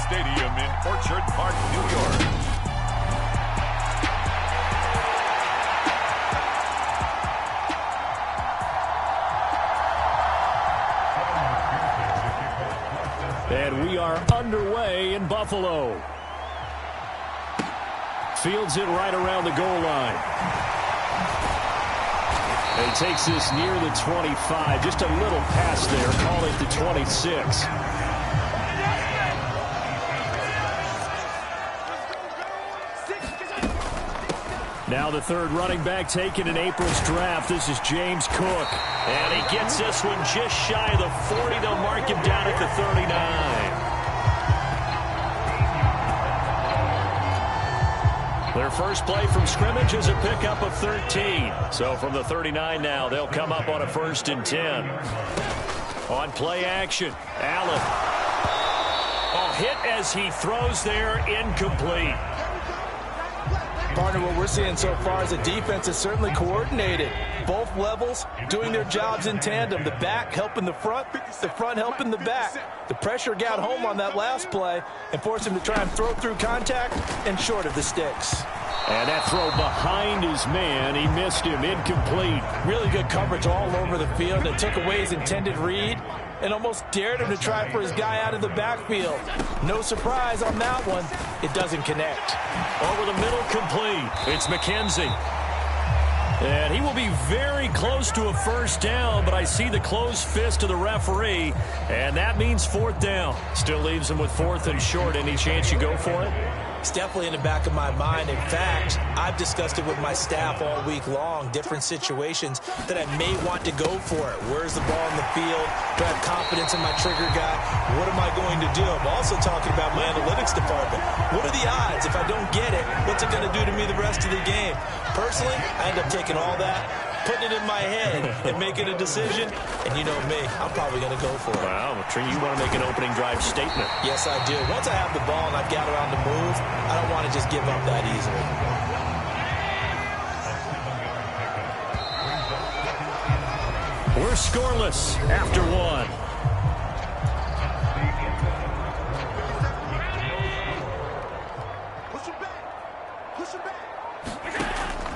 Stadium in Orchard Park, New York. And we are underway in Buffalo. Fields it right around the goal line. And he takes this near the 25. Just a little pass there. Call it the 26. Now the third running back taken in April's draft. This is James Cook. And he gets this one just shy of the 40. They'll mark him down at the 39. Their first play from scrimmage is a pickup of 13. So from the 39 now, they'll come up on a 1st and 10. On play action, Allen. A hit as he throws there, incomplete. Partner, what we're seeing so far is the defense is certainly coordinated. Both levels doing their jobs in tandem. The back helping the front helping the back. The pressure got home on that last play and forced him to try and throw through contact and short of the sticks. And that throw behind his man, he missed him, incomplete. Really good coverage all over the field. It took away his intended read and almost dared him to try for his guy out of the backfield. No surprise on that one. It doesn't connect. Over the middle, complete. It's McKenzie. And he will be very close to a 1st down, but I see the closed fist of the referee, and that means 4th down. Still leaves him with 4th and short. Any chance you go for it? It's definitely in the back of my mind. In fact, I've discussed it with my staff all week long, different situations that I may want to go for it. Where's the ball in the field? Do I have confidence in my trigger guy? What am I going to do? I'm also talking about my analytics department. What are the odds? If I don't get it, what's it going to do to me the rest of the game? Personally, I end up taking all that, putting it in my head, and making a decision. And you know me, I'm probably going to go for it. Wow, Tree, you want to make an opening drive statement. Yes, I do. Once I have the ball and I've got around the move, I don't want to just give up that easily. We're scoreless after 1.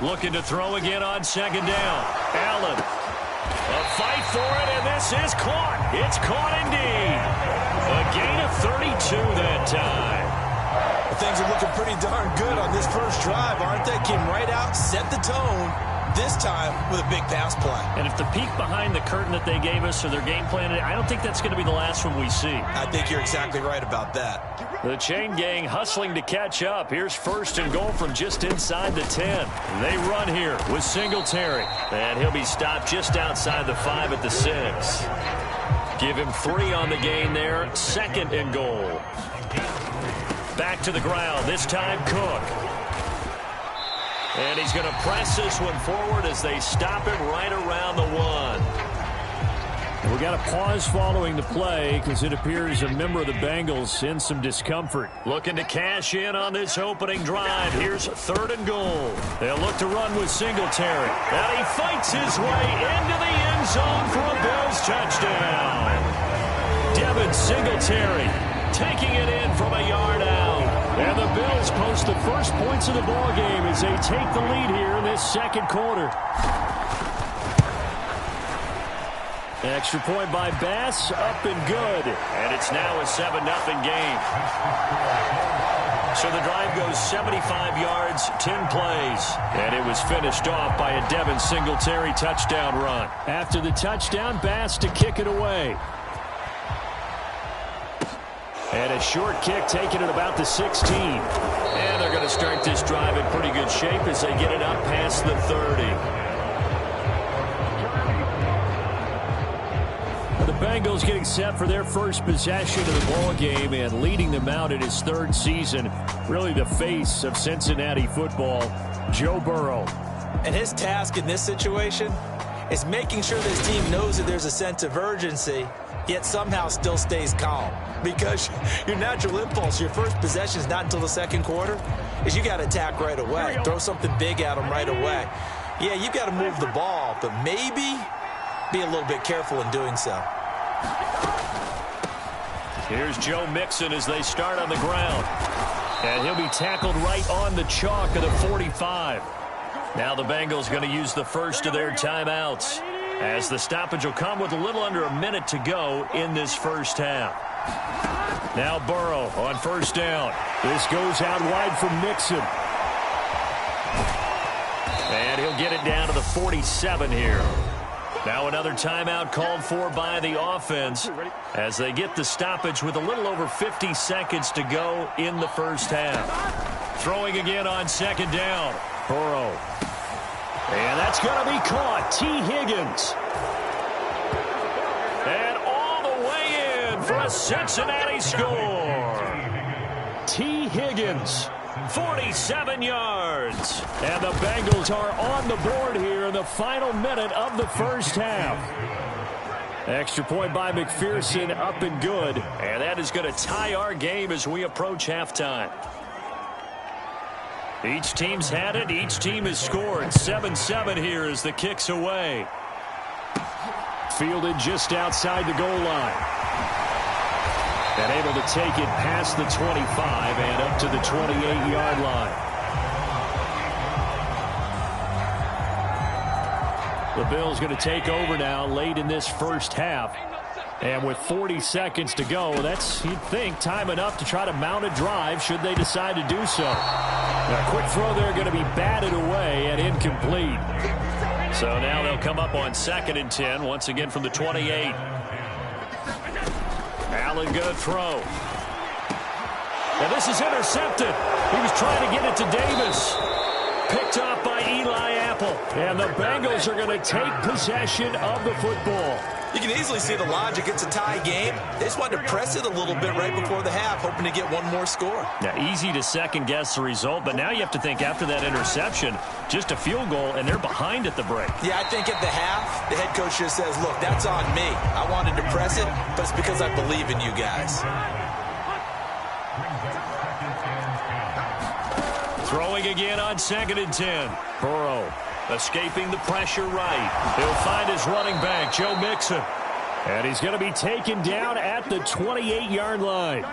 Looking to throw again on 2nd down. Allen. A fight for it, and this is caught. It's caught indeed. A gain of 32 that time. Things are looking pretty darn good on this first drive, aren't they? Came right out, set the tone, this time with a big pass play. And if the peek behind the curtain that they gave us or their game plan, I don't think that's going to be the last one we see. I think you're exactly right about that. The chain gang hustling to catch up. Here's 1st and goal from just inside the 10. They run here with Singletary. And he'll be stopped just outside the 5 at the 6. Give him 3 on the gain there. 2nd and goal. Back to the ground. This time Cook. And he's going to press this one forward as they stop it right around the 1. We got a pause following the play because it appears a member of the Bengals in some discomfort. Looking to cash in on this opening drive. Here's 3rd and goal. They'll look to run with Singletary. And he fights his way into the end zone for a Bills touchdown. Devin Singletary taking it in from a yard out. And the Bills post the first points of the ballgame as they take the lead here in this 2nd quarter. Extra point by Bass, up and good. And it's now a 7-0 game. So the drive goes 75 yards, 10 plays. And it was finished off by a Devin Singletary touchdown run. After the touchdown, Bass to kick it away. And a short kick taken at about the 16. And they're going to start this drive in pretty good shape as they get it up past the 30. The Bengals getting set for their first possession of the ball game and leading them out in his 3rd season. Really the face of Cincinnati football, Joe Burrow. And his task in this situation is making sure this team knows that there's a sense of urgency, yet somehow still stays calm. Because your natural impulse, your first possession is not until the 2nd quarter, is you got to attack right away. Throw something big at them right away. Yeah, you got to move the ball, but maybe be a little bit careful in doing so. Here's Joe Mixon as they start on the ground. And he'll be tackled right on the chalk of the 45. Now the Bengals going to use the first of their timeouts, as the stoppage will come with a little under a minute to go in this first half. Now Burrow on first down. This goes out wide for Mixon. And he'll get it down to the 47 here. Now another timeout called for by the offense as they get the stoppage with a little over 50 seconds to go in the first half. Throwing again on second down. Burrow. And that's going to be caught. T. Higgins. And all the way in for a Cincinnati score. T. Higgins. 47 yards. And the Bengals are on the board here in the final minute of the first half. Extra point by McPherson, up and good. And that is going to tie our game as we approach halftime. Each team's had it. Each team has scored. 7-7 here as the kick's away. Fielded just outside the goal line. And able to take it past the 25 and up to the 28-yard line. The Bills going to take over now late in this first half. And with 40 seconds to go, that's, you'd think, time enough to try to mount a drive should they decide to do so. Now, a quick throw there going to be batted away and incomplete. So now they'll come up on 2nd and 10, once again from the 28. Allen going to throw. And this is intercepted. He was trying to get it to Davis. Picked off by Eli Apple. And the Bengals are going to take possession of the football. You can easily see the logic. It's a tie game. They just wanted to press it a little bit right before the half, hoping to get one more score. Now, easy to second-guess the result, but now you have to think after that interception, just a field goal, and they're behind at the break. Yeah, I think at the half, the head coach just says, look, that's on me. I wanted to press it, but it's because I believe in you guys. Throwing again on 2nd and 10. Burrow escaping the pressure right. He'll find his running back, Joe Mixon. And he's going to be taken down at the 28-yard line.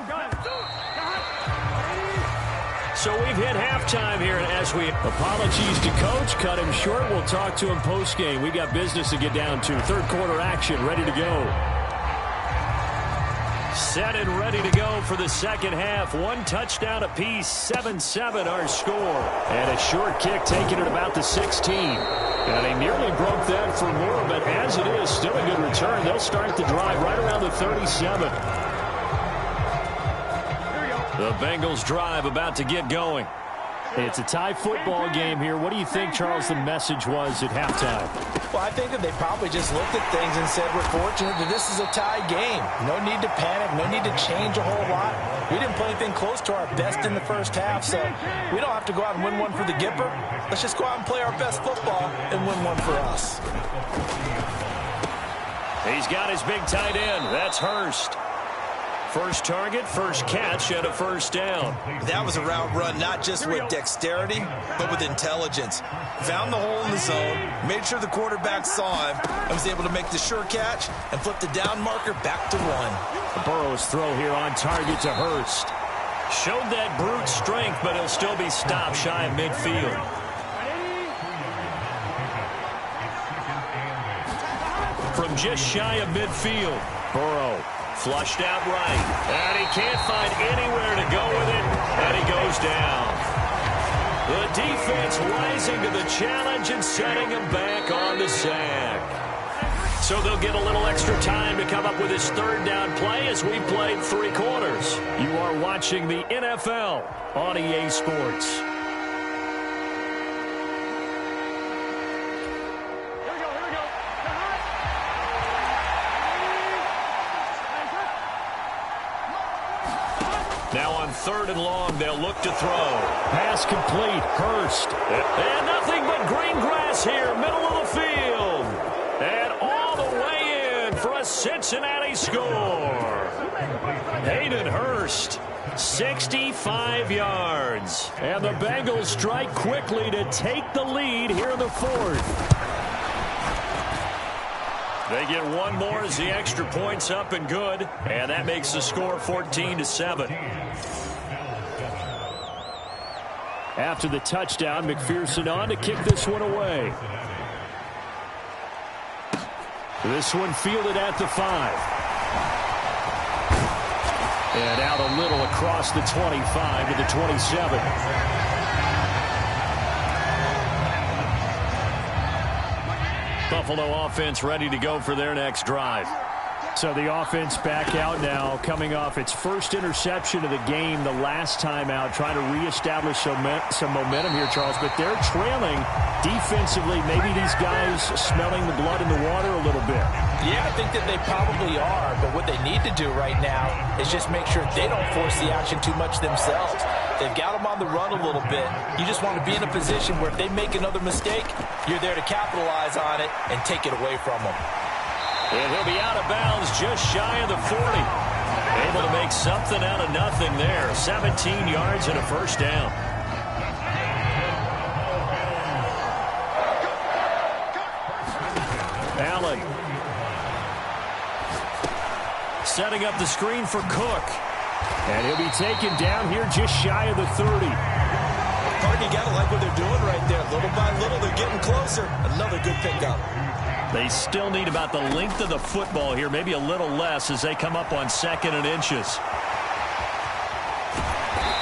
So we've hit halftime here as we... Apologies to Coach. Cut him short. We'll talk to him post-game. We got business to get down to. Third quarter action ready to go. Set and ready to go for the second half. One touchdown apiece. 7-7 our score. And a short kick taken at about the 16. And they nearly broke that for more, but as it is, still a good return. They'll start the drive right around the 37. The Bengals drive about to get going. It's a tie football game here. What do you think, Charles, the message was at halftime? Well, I think that they probably just looked at things and said, we're fortunate that this is a tie game. No need to panic. No need to change a whole lot. We didn't play anything close to our best in the first half, so we don't have to go out and win one for the Gipper. Let's just go out and play our best football and win one for us. He's got his big tight end. That's Hurst. First target, first catch, and a first down. That was a route run not just with dexterity, but with intelligence. Found the hole in the zone, made sure the quarterback saw him, and was able to make the sure catch and flip the down marker back to one. Burrow's throw here on target to Hurst. Showed that brute strength, but he'll still be stopped shy of midfield. From just shy of midfield, Burrow flushed out right, and he can't find anywhere to go with it, and he goes down. The defense rising to the challenge and setting him back on the sack. So they'll get a little extra time to come up with his third down play as we played 3 quarters. You are watching the NFL on EA Sports. Now on 3rd and long, they'll look to throw. Pass complete. Hurst. And nothing but green grass here, middle of the field. And all the way in for a Cincinnati score. Hayden Hurst, 65 yards. And the Bengals strike quickly to take the lead here in the 4th. They get one more as the extra point's up and good, and that makes the score 14-7. After the touchdown, McPherson on to kick this one away. This one fielded at the 5. And out a little across the 25 to the 27. Buffalo offense ready to go for their next drive. So the offense back out now, coming off its first interception of the game the last time out, trying to reestablish some momentum here, Charles. But they're trailing defensively. Maybe these guys smelling the blood in the water a little bit. Yeah, I think that they probably are. But what they need to do right now is just make sure they don't force the action too much themselves. They've got them on the run a little bit. You just want to be in a position where if they make another mistake, you're there to capitalize on it and take it away from them. And he'll be out of bounds just shy of the 40. Able to make something out of nothing there. 17 yards and a first down. Allen. Setting up the screen for Cook. And he'll be taken down here just shy of the 30. Pardon, you got to like what they're doing right there. Little by little, they're getting closer. Another good pickup. They still need about the length of the football here, maybe a little less as they come up on 2nd and inches.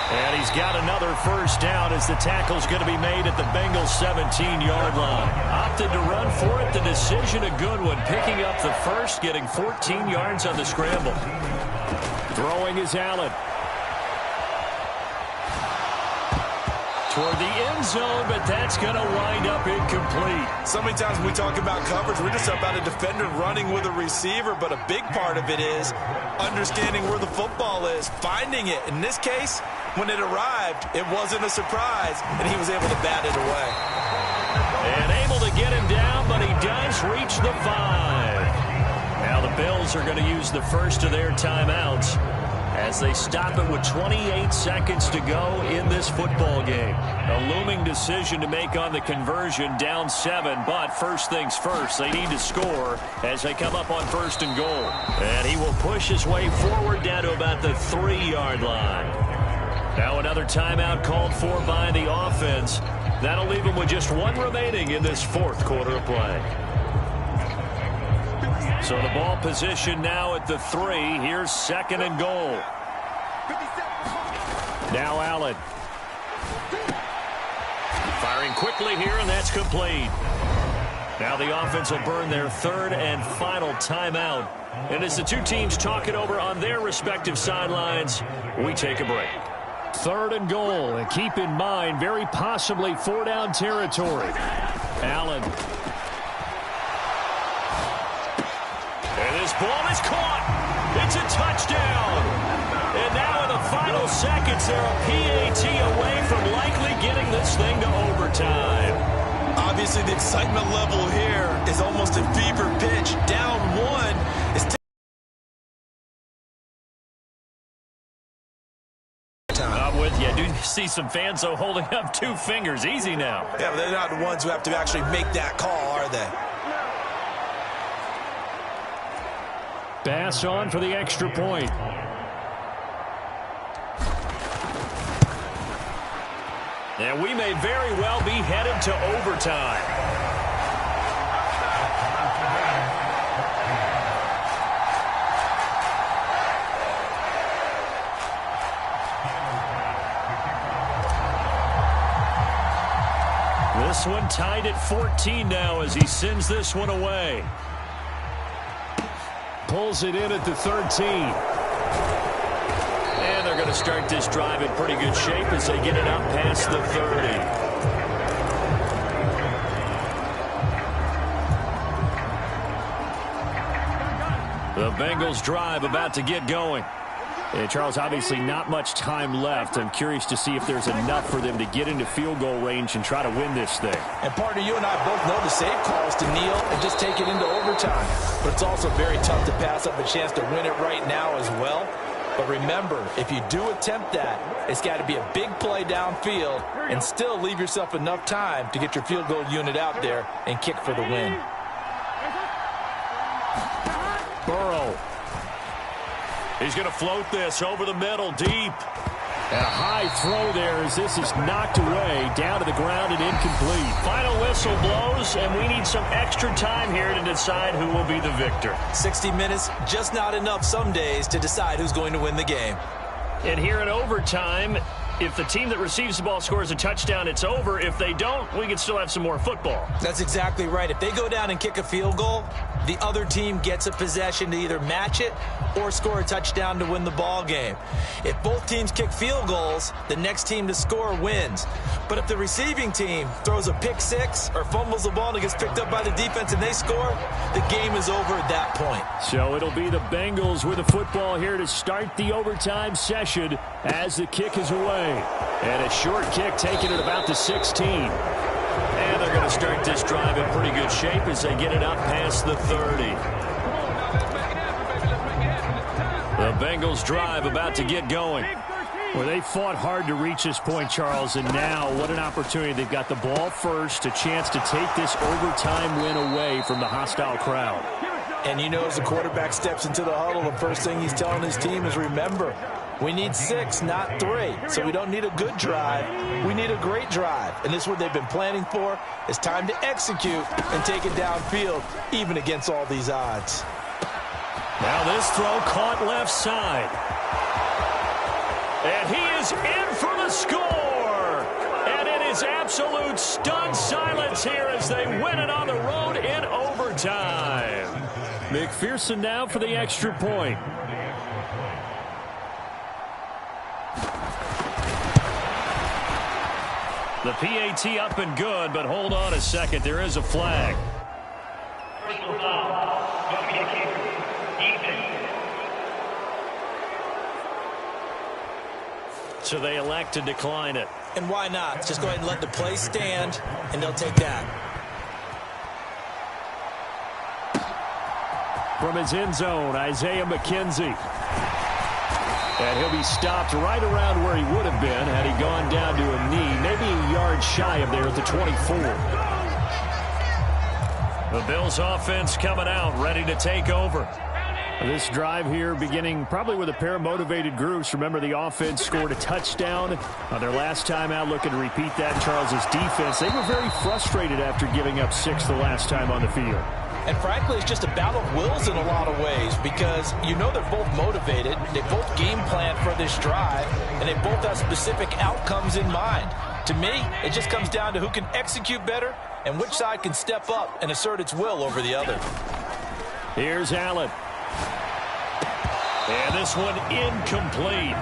And he's got another first down as the tackle's going to be made at the Bengals' 17-yard line. Opted to run for it. The decision a good one. Picking up the first, getting 14 yards on the scramble. Throwing is Allen. Toward the end zone, but that's going to wind up incomplete. So many times when we talk about coverage, we're just about a defender running with a receiver, but a big part of it is understanding where the football is, finding it. In this case, when it arrived, it wasn't a surprise, and he was able to bat it away. And able to get him down, but he does reach the 5. Now the Bills are going to use the first of their timeouts as they stop it with 28 seconds to go in this football game. A looming decision to make on the conversion, down 7, but first things first, they need to score as they come up on 1st and goal. And he will push his way forward down to about the 3-yard line. Now another timeout called for by the offense. That'll leave him with just 1 remaining in this 4th quarter of play. So the ball position now at the 3. Here's 2nd and goal. Now Allen. Firing quickly here, and that's complete. Now the offense will burn their 3rd and final timeout. And as the two teams talk it over on their respective sidelines, we take a break. 3rd and goal, and keep in mind, very possibly 4-down territory. Allen. And this ball is caught. It's a touchdown. And now in the final seconds, they're a PAT away from likely getting this thing to overtime. Obviously, the excitement level here is almost a fever pitch. Down 1 is I'm with you. I do see some fans, though, holding up 2 fingers. Easy now. Yeah, but they're not the ones who have to actually make that call, are they? Pass on for the extra point. And we may very well be headed to overtime. This one tied at 14 now as he sends this one away. Pulls it in at the 13. And they're going to start this drive in pretty good shape as they get it up past the 30. The Bengals drive about to get going. And Charles, obviously not much time left. I'm curious to see if there's enough for them to get into field goal range and try to win this thing. And partner, you and I both know the safe calls to kneel and just take it into overtime. But it's also very tough to pass up a chance to win it right now as well. But remember, if you do attempt that, it's got to be a big play downfield and still leave yourself enough time to get your field goal unit out there and kick for the win. Burrow. He's going to float this over the middle, deep. And a high throw there as this is knocked away, down to the ground and incomplete. Final whistle blows, and we need some extra time here to decide who will be the victor. 60 minutes, just not enough some days to decide who's going to win the game. And here in overtime, if the team that receives the ball scores a touchdown, it's over. If they don't, we can still have some more football. That's exactly right. If they go down and kick a field goal, the other team gets a possession to either match it or score a touchdown to win the ball game. If both teams kick field goals, the next team to score wins. But if the receiving team throws a pick six or fumbles the ball and it gets picked up by the defense and they score, the game is over at that point. So it'll be the Bengals with the football here to start the overtime session as the kick is away. And a short kick taken at about the 16. And they're going to start this drive in pretty good shape as they get it up past the 30. The Bengals drive about to get going. Well, they fought hard to reach this point, Charles, and now what an opportunity. They've got the ball first, a chance to take this overtime win away from the hostile crowd. And you know, as the quarterback steps into the huddle, the first thing he's telling his team is, remember, we need 6, not 3. So we don't need a good drive. We need a great drive. And this is what they've been planning for. It's time to execute and take it downfield, even against all these odds. Now this throw caught left side. And he is in for the score. And it is absolute stunned silence here as they win it on the road in overtime. McPherson now for the extra point. The PAT up and good, but hold on a second. There is a flag. So they elect to decline it. And why not? Just go ahead and let the play stand, and they'll take that. From his end zone, Isaiah McKenzie. And he'll be stopped right around where he would have been had he gone down to a knee, maybe a yard shy of there at the 24. The Bills offense coming out, ready to take over. This drive here beginning probably with a pair of motivated groups. Remember, the offense scored a touchdown on their last time out, looking to repeat that. Charles's defense, they were very frustrated after giving up 6 the last time on the field. And frankly, it's just a battle of wills in a lot of ways because you know they're both motivated. They both game plan for this drive, and they both have specific outcomes in mind. To me, it just comes down to who can execute better and which side can step up and assert its will over the other. Here's Allen. And this one incomplete.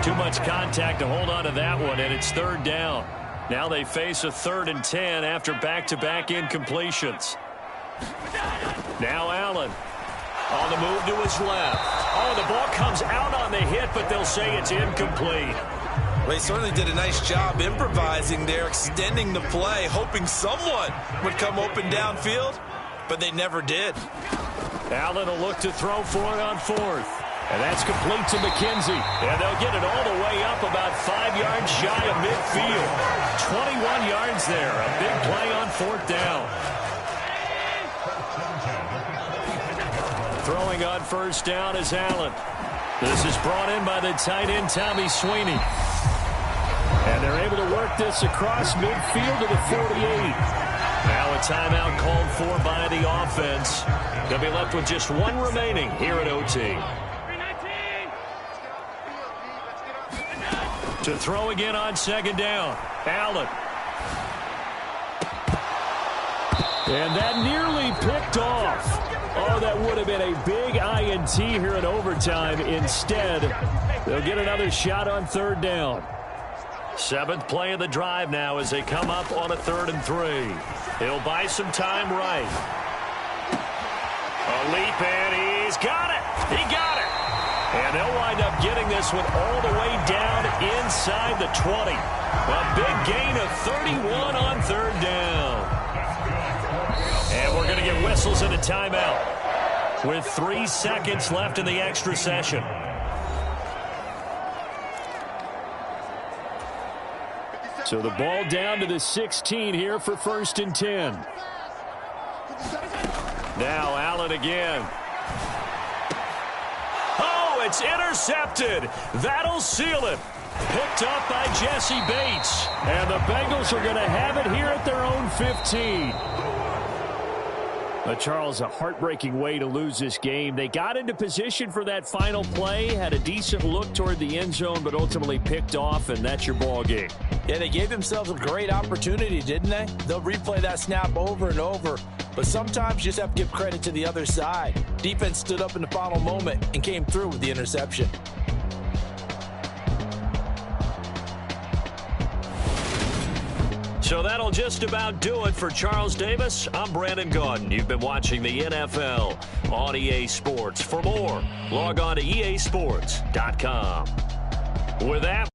Too much contact to hold on to that one, and it's 3rd down. Now they face a 3rd and 10 after back-to-back incompletions. Now Allen on the move to his left. Oh, the ball comes out on the hit, but they'll say it's incomplete. Well, they certainly did a nice job improvising there, extending the play, hoping someone would come open downfield, but they never did. Allen will look to throw for it on 4th. And that's complete to McKenzie. And they'll get it all the way up about 5 yards shy of midfield. 21 yards there. A big play on 4th down. Throwing on 1st down is Allen. This is brought in by the tight end, Tommy Sweeney. And they're able to work this across midfield to the 48. Now a timeout called for by the offense. They'll be left with just 1 remaining here at OT. To throw again on 2nd down. Allen. And that nearly picked off. Oh, that would have been a big INT here in overtime. Instead, they'll get another shot on 3rd down. 7th play of the drive now as they come up on a 3rd and 3. He'll buy some time right. A leap, and he's got it. He got it. And they'll wind up getting this one all the way down inside the 20. A big gain of 31 on 3rd down. And we're going to get whistles and a timeout with 3 seconds left in the extra session. So the ball down to the 16 here for 1st and 10. Now Allen again. Oh, it's intercepted. That'll seal it. Picked up by Jesse Bates. And the Bengals are going to have it here at their own 15. But Charles, a heartbreaking way to lose this game. They got into position for that final play, had a decent look toward the end zone, but ultimately picked off, and that's your ball game. Yeah, they gave themselves a great opportunity, didn't they? They'll replay that snap over and over, but sometimes you just have to give credit to the other side. Defense stood up in the final moment and came through with the interception. So that'll just about do it for Charles Davis. I'm Brandon Gaudin. You've been watching the NFL on EA Sports. For more, log on to easports.com. With that,